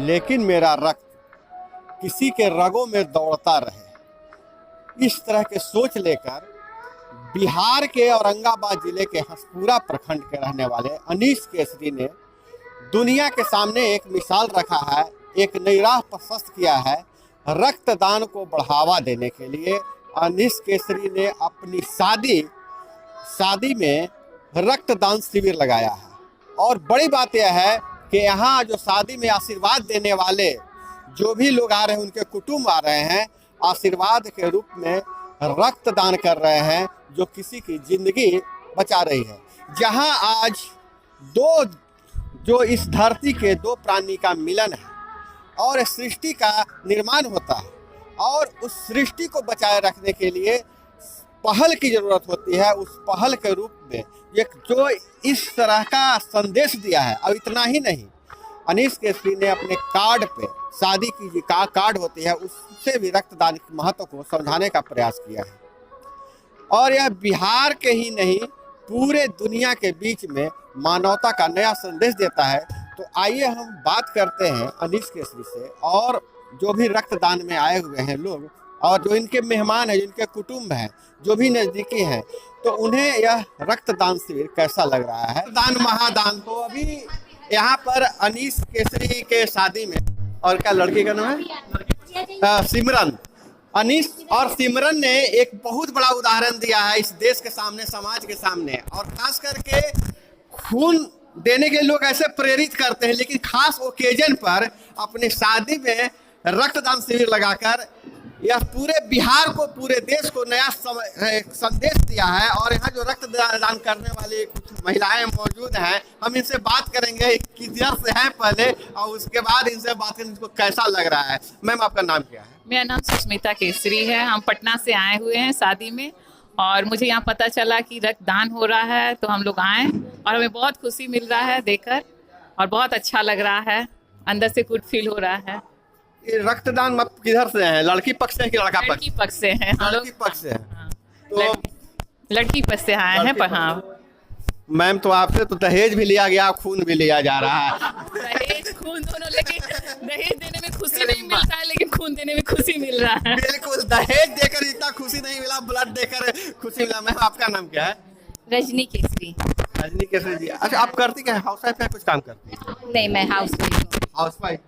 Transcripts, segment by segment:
लेकिन मेरा रक्त किसी के रगों में दौड़ता रहे। इस तरह के सोच लेकर बिहार के औरंगाबाद जिले के हसपुरा प्रखंड के रहने वाले अनीश केसरी ने दुनिया के सामने एक मिसाल रखा है, एक नई राह प्रशस्त किया है। रक्तदान को बढ़ावा देने के लिए अनीश केसरी ने अपनी शादी में रक्तदान शिविर लगाया है। और बड़ी बात यह है कि यहाँ जो शादी में आशीर्वाद देने वाले जो भी लोग आ रहे हैं, उनके कुटुंब आ रहे हैं, आशीर्वाद के रूप में रक्तदान कर रहे हैं, जो किसी की जिंदगी बचा रही है। जहां आज जो इस धरती के दो प्राणी का मिलन है और सृष्टि का निर्माण होता है, और उस सृष्टि को बचाए रखने के लिए पहल की जरूरत होती है। उस पहल के रूप में एक जो इस तरह का संदेश दिया है। अब इतना ही नहीं, अनीश केसरी ने अपने कार्ड पे, शादी की कार्ड होती है, उससे भी रक्तदान के महत्व को समझाने का प्रयास किया है। और यह बिहार के ही नहीं, पूरे दुनिया के बीच में मानवता का नया संदेश देता है। तो आइए हम बात करते हैं अनीश केसरी से, और जो भी रक्तदान में आए हुए हैं लोग, और जो इनके मेहमान हैं, जिनके कुटुंब हैं, जो भी नज़दीकी हैं, तो उन्हें यह रक्तदान शिविर कैसा लग रहा है। दान महादान। तो अभी यहाँ पर अनीश केसरी के शादी में, और क्या लड़की का नाम है सिमरन, अनीश और सिमरन ने एक बहुत बड़ा उदाहरण दिया है इस देश के सामने, समाज के सामने। और खास करके खून देने के लोग ऐसे प्रेरित करते हैं, लेकिन खास ओकेजन पर अपने शादी में रक्तदान शिविर लगाकर यह पूरे बिहार को, पूरे देश को नया संदेश दिया है। और यहाँ जो रक्तदान करने वाली कुछ महिलाएं मौजूद हैं, हम इनसे बात करेंगे किधर से हैं पहले, और उसके बाद इनसे बात करेंगे इनको कैसा लग रहा है। मैम, आपका नाम क्या है? मेरा नाम सुष्मिता केसरी है। हम पटना से आए हुए हैं शादी में, और मुझे यहाँ पता चला कि रक्तदान हो रहा है, तो हम लोग आए और हमें बहुत खुशी मिल रहा है देखकर, और बहुत अच्छा लग रहा है, अंदर से गुड फील हो रहा है। ये रक्तदान आप किधर से हैं? लड़की पक्ष से कि लड़का पक्ष? लड़की पक्ष से हैं हम लोग। लड़की पक्ष से हैं। हाँ, तो लड़की पक्ष से आए हैं। पर हाँ मैम, तो आपसे तो दहेज भी लिया गया, खून भी लिया जा रहा है। दहेज खून दोनों, लेकिन दहेज देने में खुशी नहीं मिलता है, लेकिन खून देने में खुशी मिल रहा है। बिल्कुल, दहेज देकर इतना खुशी नहीं मिला, ब्लड देकर खुशी मिला। मैम, आपका नाम क्या है? रजनी केसरी। रजनी केसरी जी। अच्छा, आप करती क्या है? हाउस वाइफ है, कुछ काम करती है? नहीं, मैं हाउस वाइफ हूँ। House wife.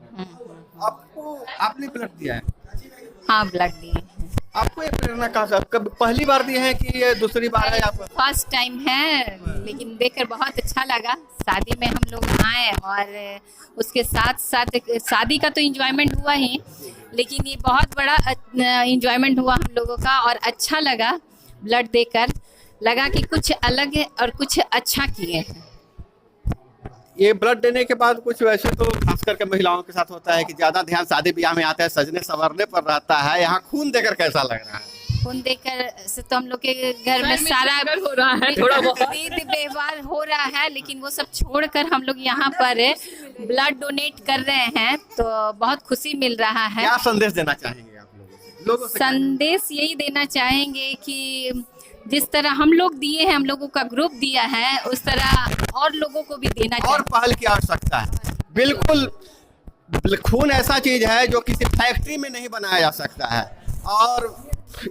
आपने ब्लड दिया है? हाँ, ब्लड दिए। आपको ये प्रेरणा कहाँ से? कब पहली बार दिए हैं कि ये दूसरी बार है? आप फर्स्ट टाइम है, लेकिन देखकर बहुत अच्छा लगा। शादी में हम लोग आए, और उसके साथ साथ शादी का तो एंजॉयमेंट हुआ ही, लेकिन ये बहुत बड़ा एंजॉयमेंट हुआ हम लोगों का, और अच्छा लगा ब्लड देकर। लगा कि कुछ अलग है और कुछ अच्छा किए हैं। ये ब्लड देने के बाद कुछ, वैसे तो खास करके महिलाओं के साथ होता है कि ज्यादा ध्यान शादी ब्याह में आता है, सजने संवरने पर रहता है। यहाँ खून देकर कैसा लग रहा है? खून देकर से तो हम लोग के घर में सारा हो रहा है, थोड़ा बहुत रीति व्यवहार हो रहा है, लेकिन वो सब छोड़कर हम लोग यहाँ पर ब्लड डोनेट कर रहे हैं, तो बहुत खुशी मिल रहा है। क्या संदेश देना चाहेंगे आप लोगों से? संदेश यही देना चाहेंगे कि जिस तरह हम लोग दिए हैं, हम लोगों का ग्रुप दिया है, उस तरह और लोगों को भी देना चाहिए। और पहल की आवश्यकता है। बिल्कुल, खून ऐसा चीज है जो किसी फैक्ट्री में नहीं बनाया जा सकता है, और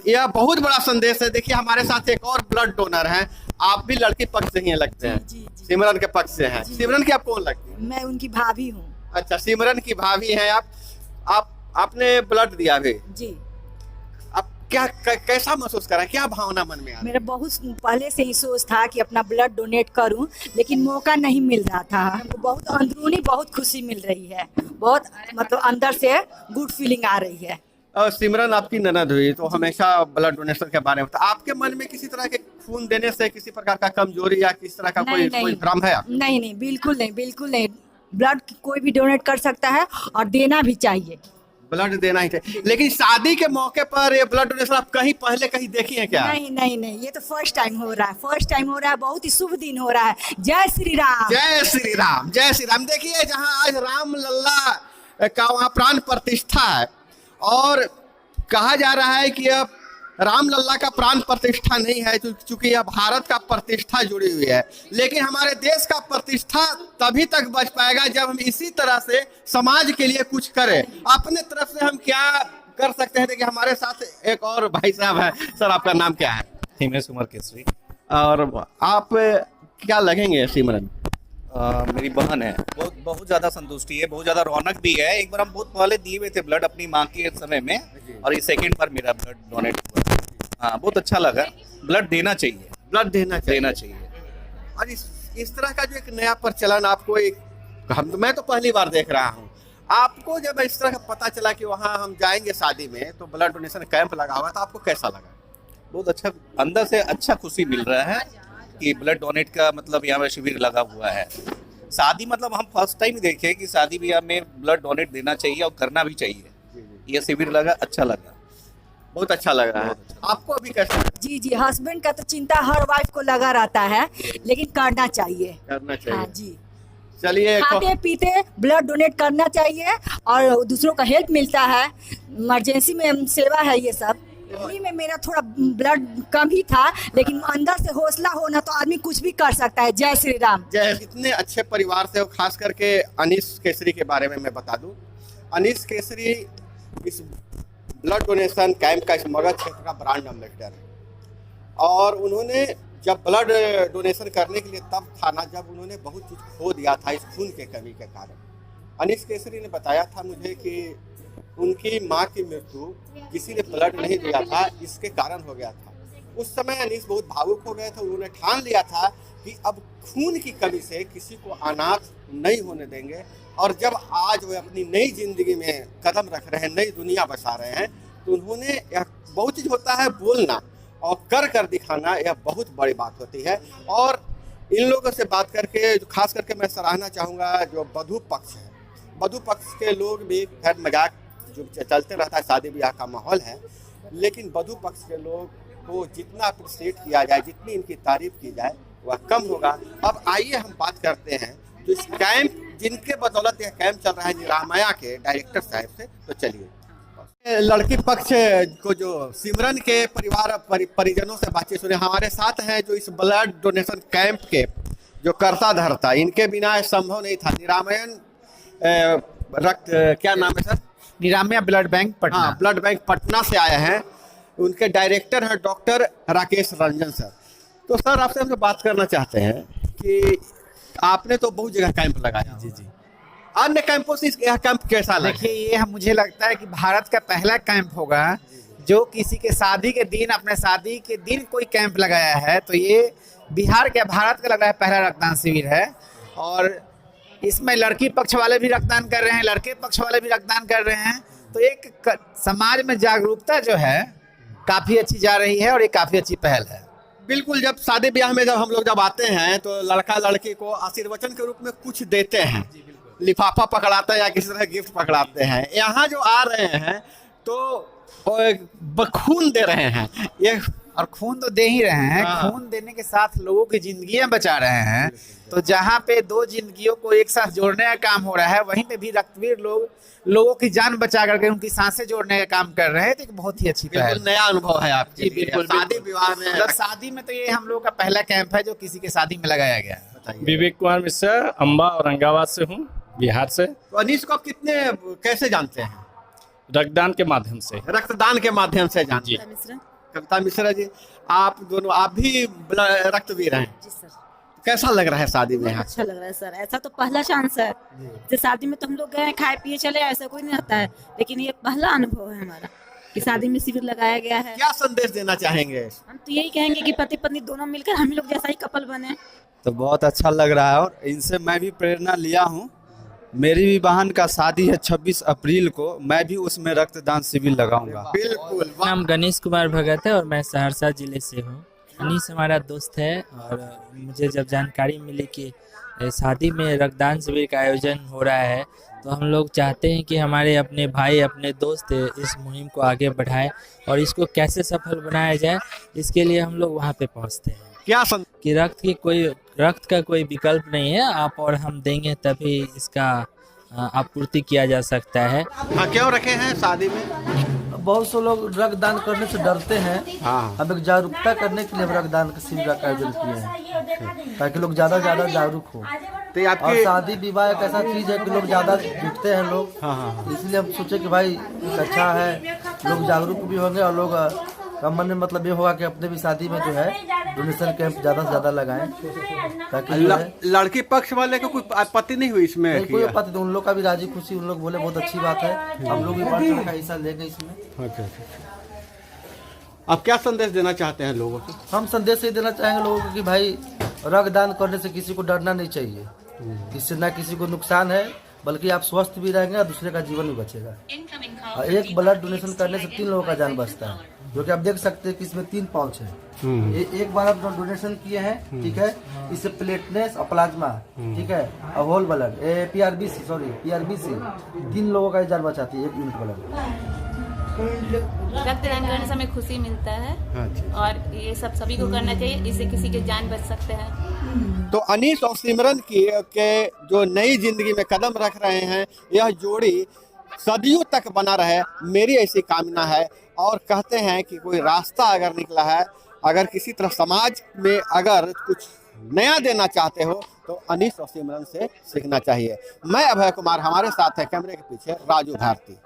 यह बहुत बड़ा संदेश है। देखिए, हमारे साथ एक और ब्लड डोनर हैं। आप भी लड़की पक्ष से ही लगते हैं? जी, जी। सिमरन के पक्ष से हैं। सिमरन की आप कौन लगती है? मैं उनकी भाभी हूँ। अच्छा, सिमरन की भाभी हैं आप। आपने ब्लड दिया भी? जी। आप क्या कैसा महसूस करा? क्या भावना मन में आ रही? मेरा बहुत पहले से ही सोच था कि अपना ब्लड डोनेट करूं, लेकिन मौका नहीं मिल रहा था। हमको बहुत अंदरूनी बहुत खुशी मिल रही है, बहुत मतलब अंदर से गुड फीलिंग आ रही है। सिमरन आपकी ननद हुई, तो हमेशा ब्लड डोनेशन के बारे में तो आपके मन में किसी तरह के खून देने से किसी प्रकार का कमजोरी या किस तरह का कोई भ्रम है? नहीं नहीं, बिल्कुल नहीं, बिल्कुल नहीं। ब्लड कोई भी डोनेट कर सकता है, और देना भी चाहिए। ब्लड देना ही चाहिए। लेकिन शादी के मौके पर ये ब्लड डोनेशन आप कहीं पहले कहीं देखी है क्या? नहीं नहीं नहीं, ये तो फर्स्ट टाइम हो रहा है, फर्स्ट टाइम हो रहा है। बहुत ही शुभ दिन हो रहा है। जय श्री राम, जय श्री राम, जय श्री राम। देखिए, जहाँ आज राम लल्ला का वहाँ प्राण प्रतिष्ठा है, और कहा जा रहा है कि अब राम लल्ला का प्राण प्रतिष्ठा नहीं है, चूंकि यह भारत का प्रतिष्ठा जुड़ी हुई है, लेकिन हमारे देश का प्रतिष्ठा तभी तक बच पाएगा जब हम इसी तरह से समाज के लिए कुछ करें। अपने तरफ से हम क्या कर सकते हैं? देखिए हमारे साथ एक और भाई साहब है। सर आपका नाम क्या है? हिमेश कुमार केसरी। और आप क्या लगेंगे सिमरन? मेरी बहन है। बहुत ज़्यादा संतुष्टि है, बहुत ज़्यादा रौनक भी है। एक बार हम बहुत पहले दिए हुए थे ब्लड अपनी माँ के समय में, और ये सेकंड बार मेरा ब्लड डोनेट हुआ। हाँ, बहुत अच्छा लगा। ब्लड देना चाहिए, ब्लड देना चाहिए। और इस तरह का जो एक नया प्रचलन आपको मैं तो पहली बार देख रहा हूँ। आपको जब इस तरह का पता चला कि वहाँ हम जाएंगे शादी में तो ब्लड डोनेशन कैंप लगा हुआ, तो आपको कैसा लगा? बहुत अच्छा, अंदर से अच्छा खुशी मिल रहा है कि ब्लड डोनेट का मतलब यहाँ पे शिविर लगा हुआ है। शादी मतलब हम फर्स्ट टाइम देखे कि शादी ब्याह में ब्लड डोनेट देना चाहिए और करना भी चाहिए। ये शिविर लगा, अच्छा लगा, बहुत अच्छा लग रहा है। आपको अभी कैसा लगा? जी, हस्बैंड का तो चिंता हर वाइफ को लगा रहता है, लेकिन करना चाहिए। हाँ जी, चलिए, खाते पीते ब्लड डोनेट करना चाहिए और दूसरों का हेल्प मिलता है। इमरजेंसी में सेवा है ये सब। इन्हीं में मेरा थोड़ा ब्लड कम ही था, लेकिन अंदर से हौसला होना तो आदमी कुछ भी कर सकता है। जय श्री राम। जय। इतने अच्छे परिवार से, खास करके अनीश केसरी के बारे में मैं बता दूं। अनीश केसरी इस ब्लड डोनेशन कैंप का इस मगध क्षेत्र का ब्रांड एम्बेसडर है, और उन्होंने जब ब्लड डोनेशन करने के लिए तब था ना जब उन्होंने बहुत चीज़ खो दिया था इस खून के कमी के कारण। अनीश केसरी ने बताया था मुझे कि उनकी माँ की मृत्यु किसी ने ब्लड नहीं दिया था, इसके कारण हो गया था। उस समय अनीश बहुत भावुक हो गए थे। उन्होंने ठान लिया था कि अब खून की कमी से किसी को अनाथ नहीं होने देंगे, और जब आज वे अपनी नई जिंदगी में कदम रख रहे हैं, नई दुनिया बसा रहे हैं, तो उन्होंने यह बहुत चीज़ होता है बोलना और कर दिखाना, यह बहुत बड़ी बात होती है। और इन लोगों से बात करके खास करके मैं सराहना चाहूँगा जो वधू पक्ष है, वधू पक्ष के लोग भी खैर मजाक जो चलते रहता है, शादी ब्याह का माहौल है, लेकिन वधू पक्ष के लोग को जितना अप्रिशिएट किया जाए, जितनी इनकी तारीफ की जाए वह कम होगा। अब आइए हम बात करते हैं तो इस कैंप जिनके बदौलत यह कैंप चल रहा है, निरामया के डायरेक्टर साहब से। तो चलिए लड़की पक्ष को जो सिमरन के परिवार परिजनों से बातचीत सुने। हमारे साथ हैं जो इस ब्लड डोनेशन कैंप के जो कर्ता धर्ता, इनके बिना संभव नहीं था। निरामयन रक्त क्या नाम है sir? Niramaya blood bank Patna. हाँ, ब्लड बैंक पटना से आए हैं। उनके डायरेक्टर हैं डॉक्टर राकेश रंजन सर। तो सर आपसे हमसे बात करना चाहते हैं कि आपने तो बहुत जगह कैंप लगाया। जी, अन्य कैंपों से यह कैंप कैसा लगा? देखिए ये मुझे लगता है कि भारत का पहला कैंप होगा जो किसी के शादी के दिन, अपने शादी के दिन कोई कैंप लगाया है। तो ये बिहार के, भारत का लग रहा है पहला रक्तदान शिविर है। और इसमें लड़की पक्ष वाले भी रक्तदान कर रहे हैं, लड़के पक्ष वाले भी रक्तदान कर रहे हैं। तो एक समाज में जागरूकता जो है काफ़ी अच्छी जा रही है, और ये काफ़ी अच्छी पहल है। बिल्कुल। जब शादी ब्याह में जब हम लोग जब आते हैं तो लड़का लड़की को आशीर्वचन के रूप में कुछ देते हैं, लिफाफा पकड़ाते हैं या किसी तरह गिफ्ट पकड़ाते हैं। यहाँ जो आ रहे हैं तो खून दे रहे हैं, ये और खून तो दे ही रहे हैं। हाँ। खून देने के साथ लोगों की जिंदगियां बचा रहे हैं। तो जहाँ पे दो जिंदगियों को एक साथ जोड़ने का काम हो रहा है, वहीं पे भी रक्तवीर लोगों की जान बचा करके उनकी सांसें जोड़ने का काम कर रहे हैं। तो एक बहुत ही अच्छी पहल, नया अनुभव है आपके लिए। बिल्कुल। शादी विवाह में मतलब शादी में तो ये हम लोग का पहला कैंप है जो किसी के शादी में लगाया गया है। बताइए। विवेक कुमार मिश्रा, अम्बा औरंगाबाद से हूँ, बिहार से। तो अनीश को आप कैसे जानते हैं? रक्तदान के माध्यम से। रक्तदान के माध्यम से जानते जी। हैं। कविता मिश्रा जी, आप दोनों, आप भी रक्तवीर हैं। जी सर। कैसा लग रहा है शादी में? अच्छा लग रहा है सर। ऐसा तो पहला चांस है। जैसे शादी में तो हम लोग गए खाए पिए चले, ऐसा कोई नहीं होता है, लेकिन ये पहला अनुभव है हमारा कि शादी में शिविर लगाया गया है। क्या संदेश देना चाहेंगे? हम तो यही कहेंगे कि पति पत्नी दोनों मिलकर हम लोग जैसा ही कपल बने। तो बहुत अच्छा लग रहा है, और इनसे मैं भी प्रेरणा लिया हूँ। मेरी भी बहन का शादी है 26 अप्रैल को, मैं भी उसमें रक्तदान शिविर लगाऊंगा। बिल्कुल। नाम गणेश कुमार भगत है और मैं सहरसा जिले से हूँ। अनीस हमारा दोस्त है, और मुझे जब जानकारी मिली कि शादी में रक्तदान शिविर का आयोजन हो रहा है, तो हम लोग चाहते हैं कि हमारे अपने भाई, अपने दोस्त इस मुहिम को आगे बढ़ाएं और इसको कैसे सफल बनाया जाए, इसके लिए हम लोग वहाँ पे पहुँचते हैं। क्या कि रक्त का कोई विकल्प नहीं है, आप और हम देंगे तभी इसका आपूर्ति किया जा सकता है। हाँ, क्यों रखे हैं शादी में? बहुत से लोग रक्तदान करने से डरते हैं। हाँ। हम एक जागरूकता करने के लिए रक्तदान शिविर का आयोजन किए हैं ताकि लोग ज़्यादा से ज़्यादा जागरूक हो। तो ये और आपके शादी विवाह एक ऐसा चीज़ है कि लोग ज़्यादा जुटते हैं लोग। हाँ। इसलिए हम सोचे कि भाई अच्छा है, लोग जागरूक भी होंगे और लोग का मन में मतलब ये होगा कि अपने भी शादी में जो है डोनेशन कैंप ज़्यादा से ज़्यादा लगाएं ताकि जो है लड़की पक्ष वाले को कोई आपत्ति नहीं हुई इसमें? नहीं, कोई आपत्ति नहीं, उन लोग का भी राजी खुशी, उन लोग बोले बहुत अच्छी बात है, हम लोग भी बढ़ चढ़ का हिस्सा लेंगे इसमें। अच्छा। आप क्या संदेश देना चाहते हैं लोगों को? हम संदेश ये देना चाहेंगे लोगों को कि भाई रक्तदान करने से किसी को डरना नहीं चाहिए। इससे ना किसी को नुकसान है बल्कि आप स्वस्थ भी रहेंगे और दूसरे का जीवन भी बचेगा। और एक ब्लड डोनेशन करने से 3 लोगों का जान बचता है, जो कि आप देख सकते हैं कि इसमें 3 पाउच है। एक बार आप डोनेशन किए हैं, ठीक है, इससे प्लेटलेट्स और प्लाज्मा, ठीक है, और होल ब्लड पीआरबीसी 3 लोगों का जान बचाती है 1 यूनिट ब्लड। रक्तदान करने से हमें खुशी मिलता है और ये सब सभी को करना चाहिए, इससे किसी की जान बच सकते हैं। तो अनीस और सिमरन की के जो नई जिंदगी में कदम रख रहे हैं, यह जोड़ी सदियों तक बना रहे, मेरी ऐसी कामना है। और कहते हैं कि कोई रास्ता अगर निकला है, अगर किसी तरह समाज में अगर कुछ नया देना चाहते हो तो अनीस और सिमरन से सीखना चाहिए। मैं अभय कुमार, हमारे साथ है कैमरे के पीछे राजू भारती।